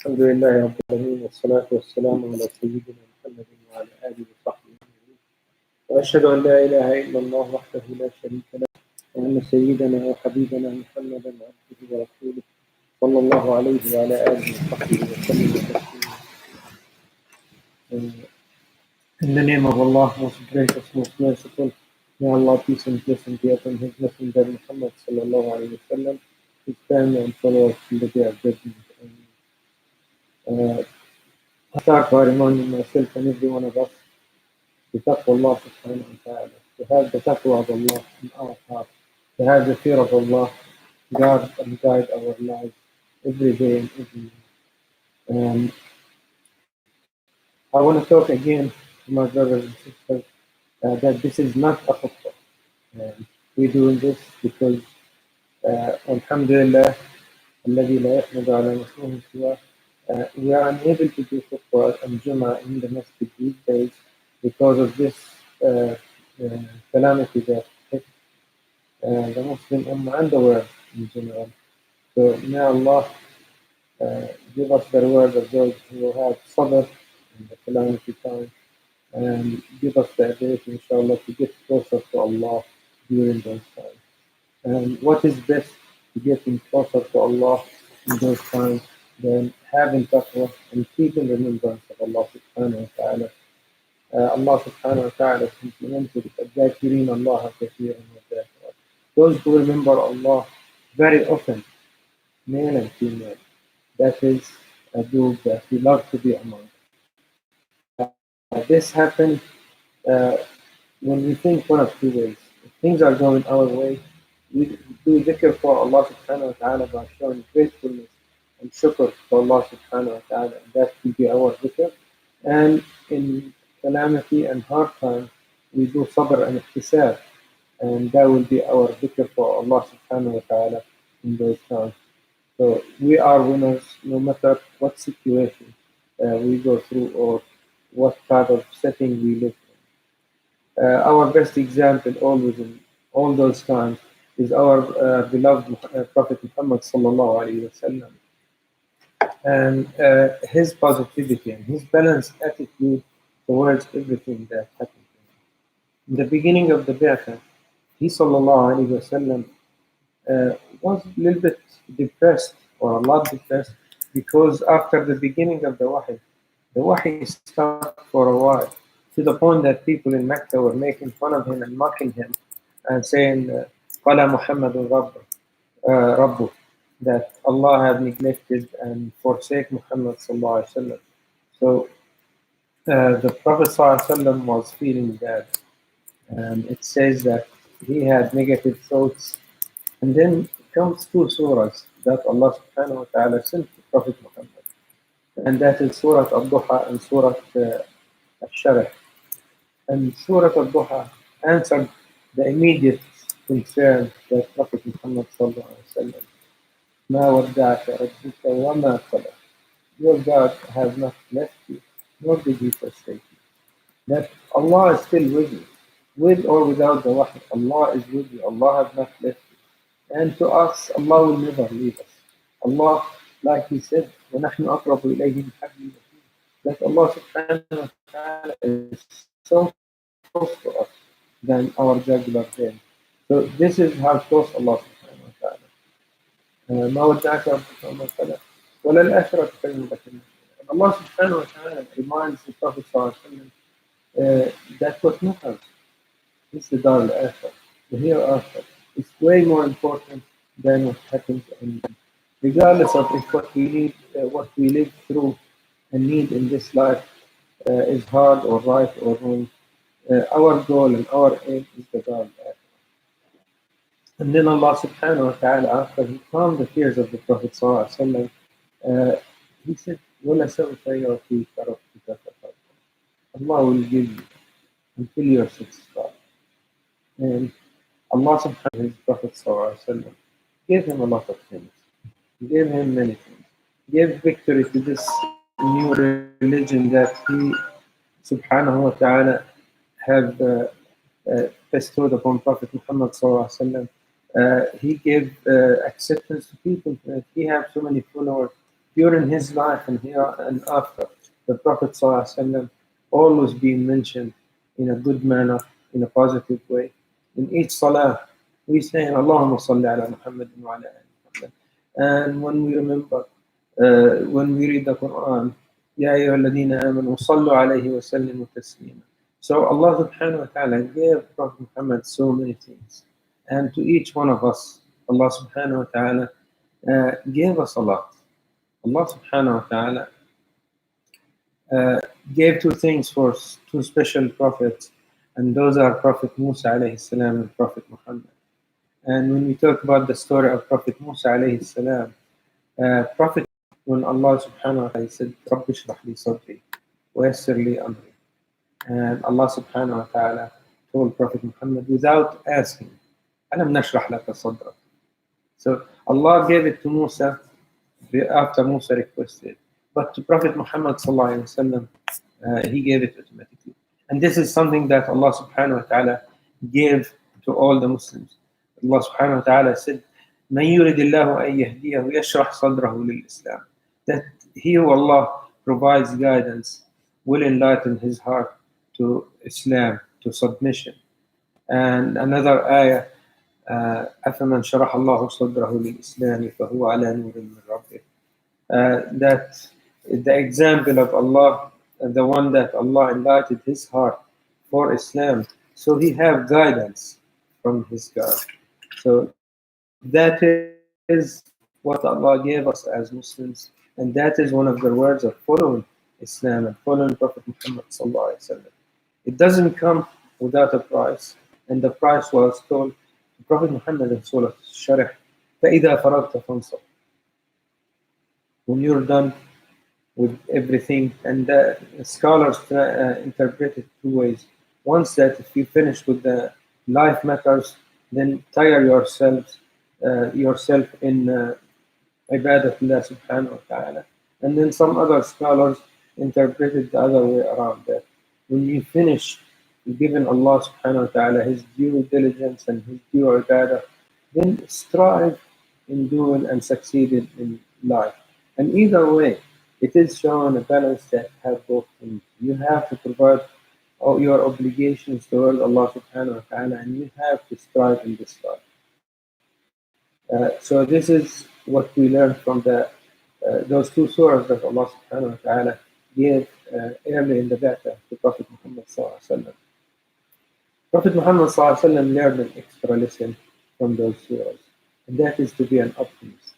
الحمد لله رب العالمين والصلاة والسلام على سيدنا محمد وعلى آله وصحبه أجمعين وأشهد أن لا إله إلا الله وحده لا شريك له وأن سيدنا وحبيبنا محمدا عبده ورسوله صلى الله عليه وعلى آله وصحبه وسلم تسليما. In the name of Allah, most gracious, most merciful, may Allah peace and blessing be upon His Messenger Muhammad sallallahu alaihi wasallam, his family and followers till the day of judgment. I start by reminding myself and every one of us to taqwa Allah subhanahu wa ta'ala, to have the taqwa of Allah in our heart, to have the fear of Allah, guard and guide our lives every day and every day. I want to talk again to my brothers and sisters that this is not a khutbah. We're doing this because Alhamdulillah, الذي لا يحمد على مسلمه سواه. We are unable to do khutbah and Jummah in the masjid these days because of this calamity that hit the Muslim Ummah and the world in general. So may Allah give us the reward of those who have sabr in the calamity time and give us the ability, inshallah, to get closer to Allah during those times. And what is best to getting closer to Allah in those times than having taqwa and keeping remembrance of Allah subhanahu wa ta'ala. Allah subhanahu wa ta'ala implemented الذاكرين الله كثيرا والذاكرات. Those who remember Allah very often, male and female. That is a group that we love to be among. This happened when we think one of two ways. If things are going our way, we do dhikr for Allah subhanahu wa ta'ala by showing gratefulness and shukr for Allah subhanahu wa ta'ala. That will be our dhikr. And in calamity and hard times, we do sabr and ihtisab. And that will be our dhikr for Allah subhanahu wa ta'ala in those times. So we are winners no matter what situation we go through or what type of setting we live in. Our best example always in all those times is our beloved Prophet Muhammad sallallahu alaihi wasallam, and his positivity and his balanced attitude towards everything that happened to him. In the beginning of the Bi'thah, he sallallahu alaihi wasallam was a little bit depressed or a lot depressed because after the beginning of the Wahy stopped for a while to the point that people in Mecca were making fun of him and mocking him and saying, قَالَ مُحَمَّدٌ رَبُّهُ, that Allah had neglected and forsake Muhammad sallallahu alaihi wasallam. So the Prophet sallallahu alaihi wasallam was feeling bad, and it says that he had negative thoughts. And then comes two surahs that Allah subhanahu wa ta'ala sent to Prophet Muhammad. And that is Surah Al-Duha and Surah Al-Sharh. And Surah Al-Duha answered the immediate concern that Prophet Muhammad sallallahu alaihi wasallam, مَا وَدَّعَكَ رَبُّكَ وَمَا قَلَى. Your God has not left you, nor did He forsake you. That Allah is still with you, with or without the wahy. Allah is with you. Allah has not left you. And to us, Allah will never leave us. Allah, like He said, وَنَحْنُ أَقْرَبُ إِلَيْهِ مِنْ حَبْلِ الْوَرِيدِ. That Allah subhanahu wa ta'ala is so close to us than our jugular vein. So this is how close Allah subhanahu wa ta'ala. مَا وَدَّعَكَ رَبُّكَ وَمَا قَلَى وَلَلْآخِرَةُ خَيْرٌ لَكَ مِنَ الْأُولَى. Allah subhanahu wa ta'ala reminds the Prophet sallallahu alaihi wasallam that what matters is the Dar al-Akhirah, the hereafter. It's way more important than what happens in, regardless of if what we live through and need in this life is hard or right or wrong. Our goal and our aim is the Dar al-Akhirah. And then Allah subhanahu wa ta'ala, after He calmed the fears of the Prophet sallallahu alaihi wasallam, He said, وَلَسَوْفَ يُعْطِيكَ رَبُّكَ فَتَرْضَى. Allah will give you until you're satisfied. And Allah subhanahu wa ta'ala, His Prophet sallallahu alaihi wasallam, gave him a lot of things. He gave him many things. He gave victory to this new religion that He subhanahu wa ta'ala have bestowed upon Prophet Muhammad sallallahu alaihi wasallam. He gave acceptance to people. He had so many followers during his life and here and after, the Prophet ﷺ always being mentioned in a good manner, in a positive way. In each salah, we say, Allahumma salli ala Muhammad wa ala ali Muhammad. And when we read the Quran, Ya ayyuhalladhina amanu sallu alayhi wa sallimu taslima. So Allah subhanahu wa ta'ala gave Prophet Muhammad so many things. And to each one of us, Allah subhanahu wa ta'ala gave us a lot. Allah subhanahu wa ta'ala gave two things for two special prophets, and those are Prophet Musa alayhi salam and Prophet Muhammad. And when we talk about the story of Prophet Musa alayhi salam, Prophet, when Allah subhanahu wa ta'ala said, رَبِّ اشْرَحْ لِي صَدْرِي وَيَسِّرْ لِي أَمْرِي, and Allah subhanahu wa ta'ala told Prophet Muhammad without asking, أَلَمْ نَشْرَحْ لَكَ صَدْرَكَ. So Allah gave it to Musa after Musa requested. But to Prophet Muhammad sallallahu alaihi wasallam, he gave it automatically. And this is something that Allah subhanahu wa ta'ala gave to all the Muslims. Allah subhanahu wa ta'ala said, مَنْ يُرِدِ اللَّهُ أَنْ يَهْدِيَهُ يَشْرَحْ صَدْرَهُ لِلْإِسْلَامِ. That he who Allah provides guidance will enlighten his heart to Islam, to submission. And another ayah, أَفَمَنْ شَرَحَ اللَّهُ صَدْرَهُ لِلْإِسْلَامِ فَهُوَ عَلَى نُورٍ مِّن رَبِّهِ. That the example of Allah, the one that Allah enlightened his heart for Islam, so he have guidance from his God. So that is what Allah gave us as Muslims, and that is one of the words of following Islam and following Prophet Muhammad sallallahu alaihi wasallam. It doesn't come without a price, and the price was told to Prophet Muhammad in Surah Al-Sharh, فَإِذَا فَرَغْتَ فَانْصَبْ. When you're done with everything, and the scholars interpret it two ways. Once that if you finish with the life matters, then tire yourself in ibadatullah subhanahu wa ta'ala. And then some other scholars interpret it the other way around, that when you finish giving Allah subhanahu wa ta'ala his due diligence and his due ibadah, then strive in doing and succeeding in life. And either way, it is showing a balance that have both things. You have to provide all your obligations towards Allah subhanahu wa ta'ala, and you have to strive in this life. So this is what we learn from those two surahs that Allah subhanahu wa ta'ala gave early in the da'wah to Prophet Muhammad sallallahu alaihi wasallam. Prophet Muhammad sallallahu alaihi wasallam learned an extra lesson from those surahs, and that is to be an optimist.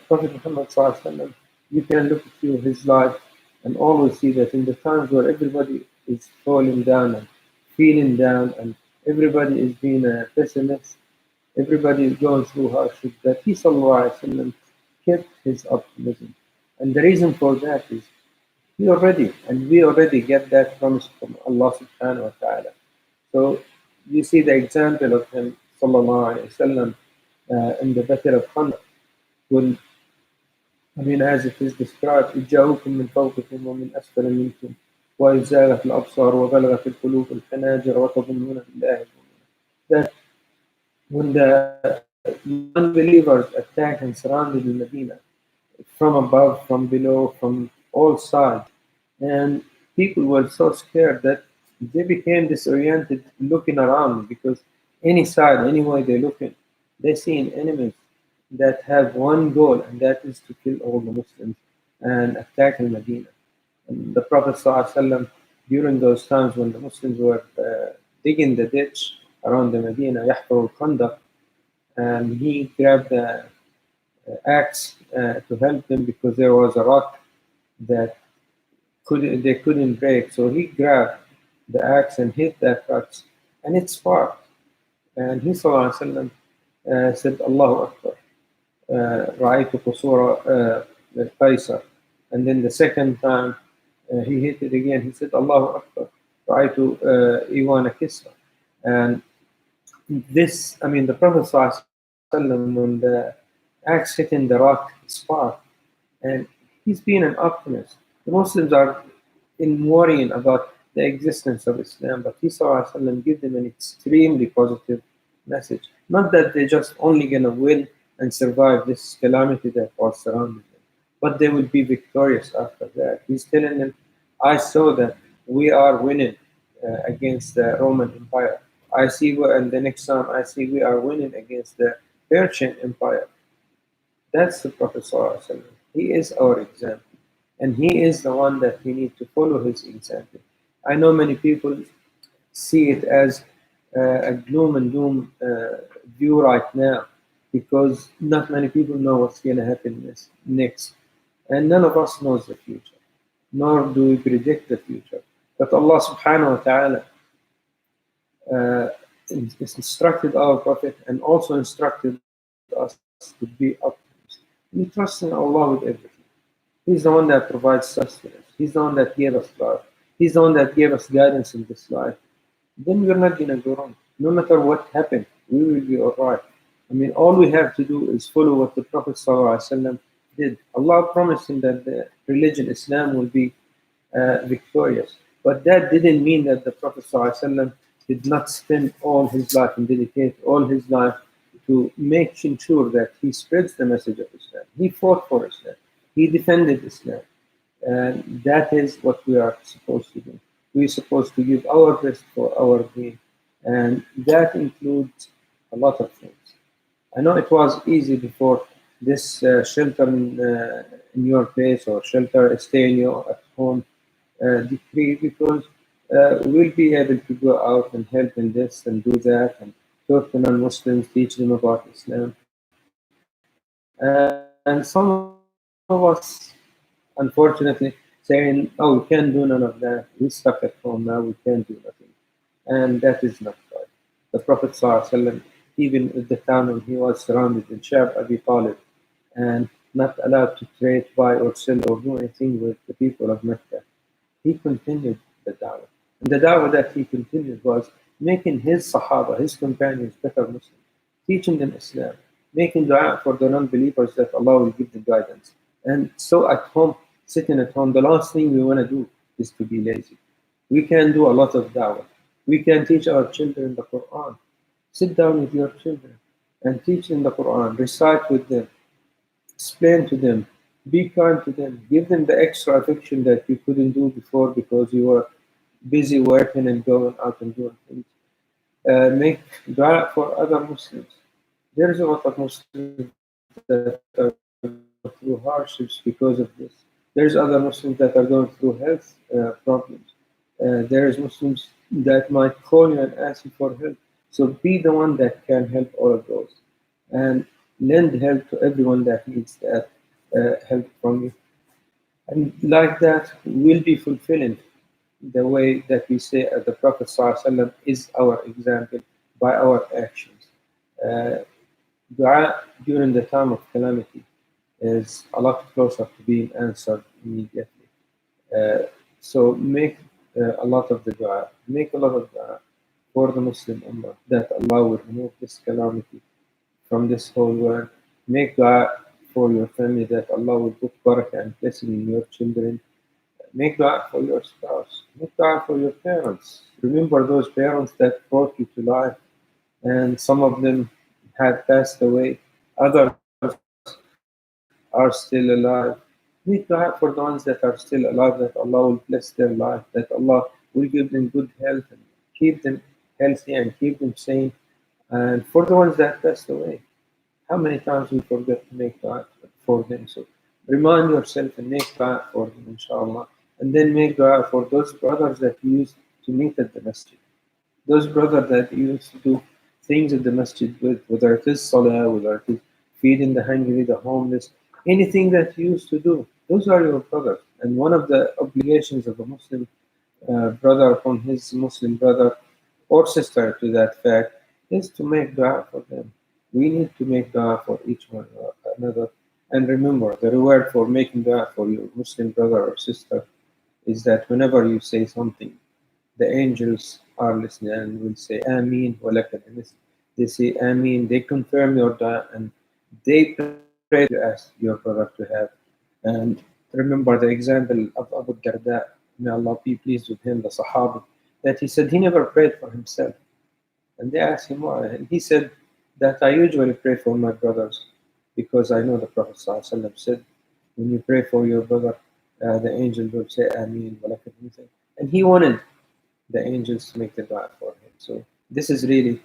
Prophet Muhammad sallallahu alaihi wasallam, you can look through his life and always see that in the times where everybody is falling down and feeling down, and everybody is being a pessimist, everybody is going through hardship, that he sallallahu alaihi wasallam kept his optimism. And the reason for that is we already get that promise from Allah subhanahu wa ta'ala. So you see the example of him sallallahu alaihi wasallam in the Battle of Khandaq, when as it is described, إِذْ جَاءُوكُم مِّن فَوْقِكُمْ وَمِنْ أَسْفَلَ مِنكُمْ وَإِذْ زَاغَتِ الْأَبْصَارُ وَبَلَغَتِ الْقُلُوبُ الْحَنَاجِرَ وَتَظُنُّونَ بِاللَّهِ الظُّنُونَ. That when the unbelievers attacked and surrounded Medina from above, from below, from all sides, and people were so scared that they became disoriented looking around, because any side, any way they look in, they see an enemy that have one goal, and that is to kill all the Muslims and attack Medina. And the Prophet ﷺ, during those times when the Muslims were digging the ditch around the Medina, يحفر الخندق, and he grabbed the axe to help them, because there was a rock that they couldn't break. So he grabbed the axe and hit that rock, and it sparked. And he ﷺ said, Allahu Akbar. رأيت قصور قيصر. And then the second time he hit it again, he said, Allahu Akbar. رأيت إيوان كسرى. And this, the Prophet ﷺ, when the axe hit in the rock, sparked, and he's been an optimist. The Muslims are in worrying about the existence of Islam, but he ﷺ give them an extremely positive message. Not that they're just only going to win and survive this calamity that was surrounding them, but they will be victorious after that. He's telling them, I saw that we are winning against the Roman Empire. I see, and the next time I see we are winning against the Persian Empire. That's the Prophet ﷺ. He is our example, and he is the one that we need to follow his example. I know many people see it as a gloom and doom view right now because not many people know what's going to happen next. And none of us knows the future, nor do we predict the future. But Allah subhanahu wa ta'ala uh, instructed our Prophet and also instructed us to be optimists. We trust in Allah with everything. He's the one that provides sustenance. He's the one that gave us life. He's the one that gave us guidance in this life. Then we're not going to go wrong. No matter what happened, we will be all right. I mean, all we have to do is follow what the Prophet ﷺ did. Allah promised him that the religion Islam will be victorious. But that didn't mean that the Prophet ﷺ did not spend all his life and dedicate all his life to making sure that he spreads the message of Islam. He fought for Islam. He defended Islam. And that is what we are supposed to do. We're supposed to give our best for our deen. And that includes a lot of things. I know it was easy before this shelter in your place or shelter stay in your at home decree because we'll be able to go out and help in this and do that and talk to non-Muslims, teach them about Islam. And some of us, unfortunately, saying, "Oh, we can't do none of that. We're stuck at home now. We can't do nothing," and that is not right. The Prophet ﷺ, even at the time when he was surrounded in Shab Abi Talib and not allowed to trade, buy, or sell, or do anything with the people of Mecca, he continued the da'wah. And the da'wah that he continued was making his Sahaba, his companions, better Muslims, teaching them Islam, making dua for the non-believers that Allah will give them guidance. And so at home, sitting at home, the last thing we want to do is to be lazy. We can do a lot of da'wah. We can teach our children the Quran. Sit down with your children and teach them the Quran. Recite with them. Explain to them. Be kind to them. Give them the extra affection that you couldn't do before because you were busy working and going out and doing things. Make dua for other Muslims. There's a lot of Muslims that are going through hardships because of this. There's other Muslims that are going through health problems. There's Muslims that might call you and ask you for help. So be the one that can help all of those. And lend help to everyone that needs that help from you. And like that, we'll be fulfilling the way that we say the Prophet ﷺ is our example by our actions. Uh, Dua during the time of calamity is a lot closer to being answered immediately. Uh, so make a lot of the dua, make a lot of dua for the Muslim Ummah that Allah will remove this calamity from this whole world. Make dua for your family that Allah will put barakah and blessing in your children. Make dua for your spouse. Make dua for your parents. Remember those parents that brought you to life, and some of them had passed away. Others are still alive. Make dua for the ones that are still alive, that Allah will bless their life, that Allah will give them good health and keep them healthy and keep them sane. And for the ones that passed away, how many times we forget to make dua for them? So remind yourself and make dua for them, inshallah. And then make dua for those brothers that you used to meet at the masjid. Those brothers that you used to do things at the masjid with, whether it is salah, whether it is feeding the hungry, the homeless, anything that you used to do, those are your brothers. And one of the obligations of a Muslim brother upon his Muslim brother or sister to that fact is to make dua for them. We need to make dua for each one another. And remember, the reward for making dua for your Muslim brother or sister is that whenever you say something, the angels are listening and will say Ameen walaka bimisl. They say Ameen, they confirm your dua and they pray to ask your brother to have. And remember the example of Abu Darda, may Allah be pleased with him, the Sahabi, that he said he never prayed for himself. And they asked him why. And he said that I usually pray for my brothers because I know the Prophet ﷺ said When you pray for your brother, the angels will say Ameen, and he wanted the angels to make the dua for him. So this is really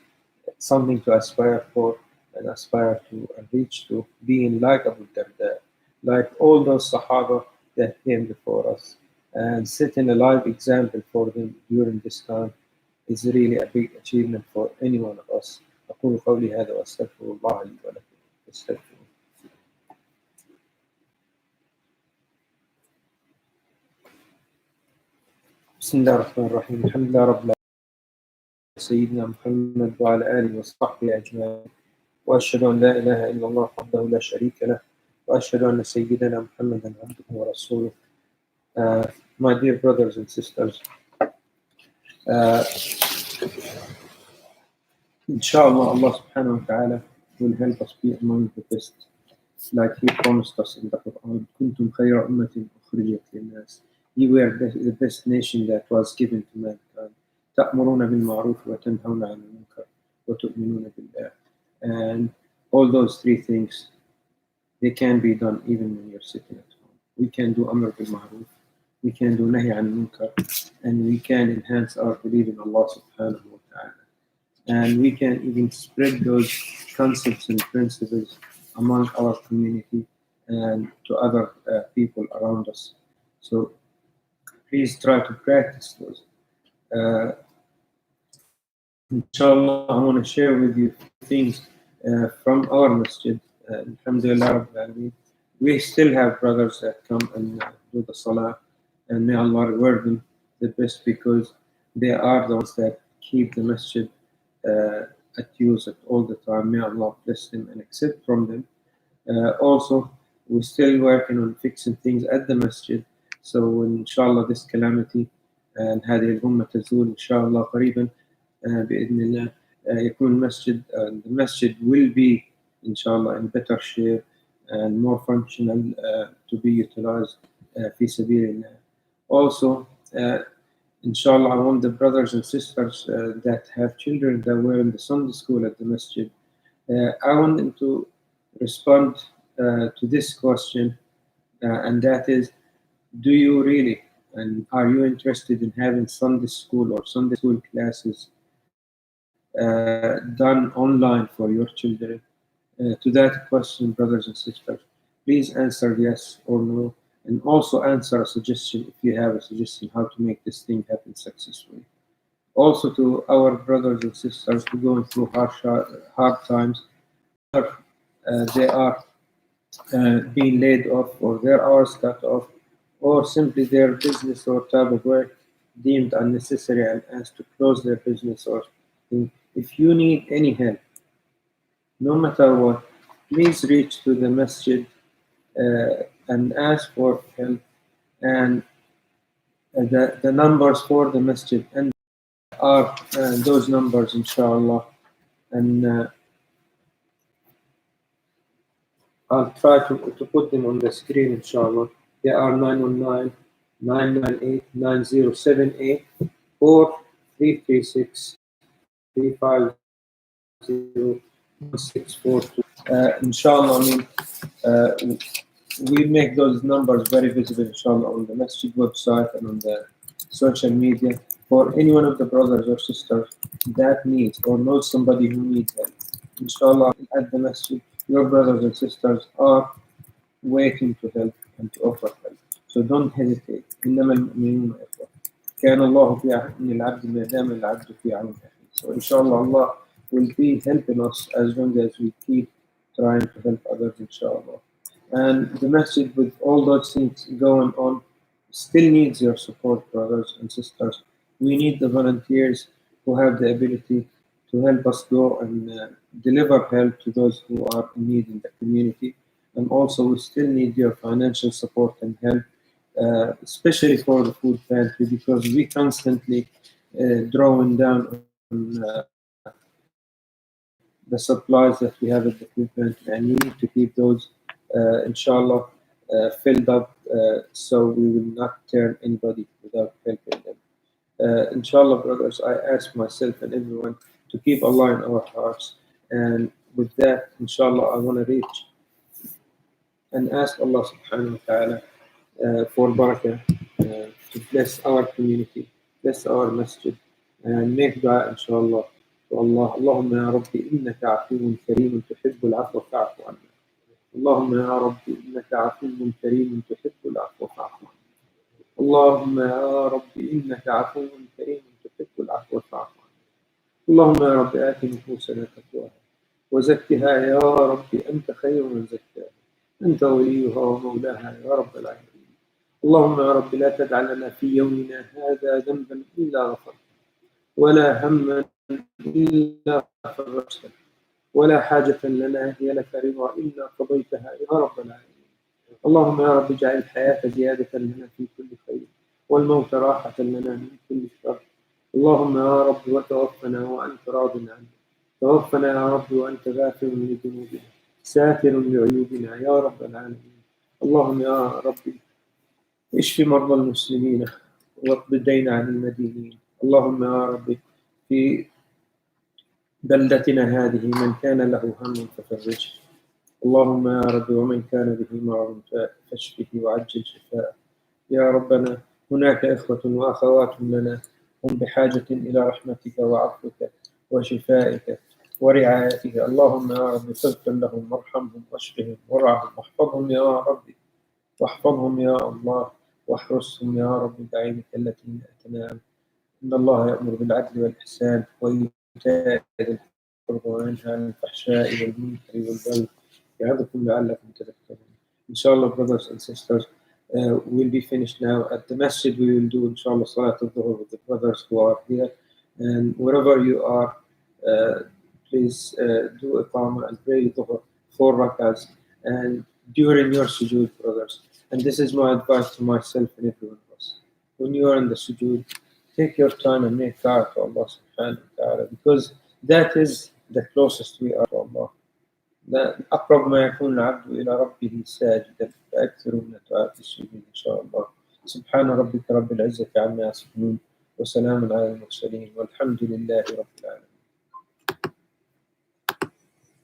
something to aspire for and aspire to and reach to, being like Abu Darda, like all those Sahaba that came before us, and setting a live example for them during this time is really a big achievement for any one of us. أقول قولي هذا وأستغفر الله لي ولكم فاستغفروه. بسم الله الرحمن الرحيم الحمد لله رب العالمين سيدنا محمد وعلى آله وصحبه أجمعين وأشهد أن لا إله إلا الله وحده لا شريك له وأشهد أن سيدنا محمدا عبده ورسوله. My dear brothers and sisters, inshallah Allah subhanahu wa ta'ala will help us be among the best, like He promised us in the Quran. كنتم خير أمة أخرجت للناس. You were the best nation that was given to mankind. تأمرون بالمعروف وتنهون عن المنكر وتؤمنون بالله. And all those three things, they can be done even when you're sitting at home. We can do Amr bil Ma'ruf, we can do Nahi an Munkar, and we can enhance our belief in Allah subhanahu wa ta'ala. And we can even spread those concepts and principles among our community and to other people around us. So please try to practice those. Inshallah, I want to share with you things from our masjid. Alhamdulillah Rabbil Alameen. We still have brothers that come and do the salah, and may Allah reward them the best, because they are the ones that keep the masjid at use at all the time. May Allah bless them and accept from them. Also, we're still working on fixing things at the masjid. So inshallah this calamity and هذه الأمة تزول إن شاء الله قريبا بإذن الله يكون المسجد the masjid will be inshallah in better shape and more functional to be utilized في سبيل الله. Also, inshallah, I want the brothers and sisters that have children that were in the Sunday school at the masjid, I want them to respond to this question, and that is, do you really and are you interested in having Sunday school or Sunday school classes done online for your children? To that question, brothers and sisters, please answer yes or no, and also answer a suggestion if you have a suggestion how to make this thing happen successfully. Also, to our brothers and sisters who are going through hard times, they are being laid off or their hours cut off, or simply their business or type of work deemed unnecessary and asked to close their business or thing. If you need any help, no matter what, please reach to the masjid and ask for help. And the numbers for the masjid and are those numbers, inshallah. And I'll try to put them on the screen, inshallah. They are 919-998-9078 or 336-350-1642. Inshallah, I mean, we make those numbers very visible, inshallah, on the masjid website and on the social media for any one of the brothers or sisters that needs or knows somebody who needs help. Inshallah, at the masjid, your brothers and sisters are waiting to help and to offer help. So don't hesitate. إنما المؤمنون إخوة. كان الله في عون العبد ما دام العبد في عون أخيه. So inshallah, Allah will be helping us as long as we keep trying to help others, inshallah. And the masjid, with all those things going on, still needs your support, brothers and sisters. We need the volunteers who have the ability to help us go and deliver help to those who are in need in the community. And also, we still need your financial support and help, especially for the food pantry, because we constantly drawing down on the supplies that we have at the food pantry, and we need to keep those, inshallah, filled up, so we will not turn anybody without helping them. Inshallah, brothers, I ask myself and everyone to keep Allah in our hearts. And with that, inshallah, I want to reach and ask Allah subhanahu wa ta'ala for barakah, to bless our community, bless our masjid, and make dua inshallah to Allah. اللهم يا ربي إنك عفو كريم تحب العفو فاعف عنا. اللهم يا ربي إنك عفو كريم تحب العفو فاعف عنا. اللهم يا ربي إنك عفو كريم تحب العفو فاعف عنا. اللهم يا رب آت نفوسنا تقواها وزكها يا رب أنت خير من زكاها، أنت وليها ومولاها يا رب العالمين. اللهم يا رب لا تدع لنا في يومنا هذا ذنبا إلا غفرته، ولا هما إلا فرجته، ولا حاجة لنا هي لك رضا إلا قضيتها يا رب العالمين. اللهم يا رب اجعل الحياة زيادة لنا في كل خير، والموت راحة لنا من كل شر. اللهم يا رب وتوفنا وأنت راض عنا، توفنا يا رب وأنت غافر لذنوبنا ساتر لعيوبنا يا رب العالمين. اللهم يا رب اشف مرضى المسلمين واقض الدين عن المدينين. اللهم يا رب في بلدتنا هذه من كان له هم ففرجه. اللهم يا رب ومن كان به مرض فاشفه وعجل شفاءه يا ربنا. هناك إخوة وأخوات لنا هم بحاجة إلى رحمتك وعفوك وشفائك ورعايتك. اللهم يا رب فاغفر لهم وارحمهم واشفهم وارعهم واحفظهم يا رب، واحفظهم يا الله، واحرسهم يا رب بعينك التي لا تنام. إن الله يأمر بالعدل والإحسان وإيتاء ذي القربى وينهى عن الفحشاء والمنكر والبغي يعظكم لعلكم تذكرون. Inshallah, brothers and sisters, we'll be finished now. At the masjid, we will do, inshallah, Salat al-Dhuhr with the brothers who are here. And wherever you are, please do Iqamah and pray Dhuhr 4 rakahs. And during your sujood, brothers, and this is my advice to myself and everyone of us, when you are in the sujood, take your time and make dua to Allah subhanahu wa ta'ala, because that is the closest we are to Allah. أقرب ما يكون العبد إلى ربه ساجدا فأكثروا من الدعاء في السجود إن شاء الله. سبحان ربك رب العزة عما يصفون وسلام على المرسلين والحمد لله رب العالمين.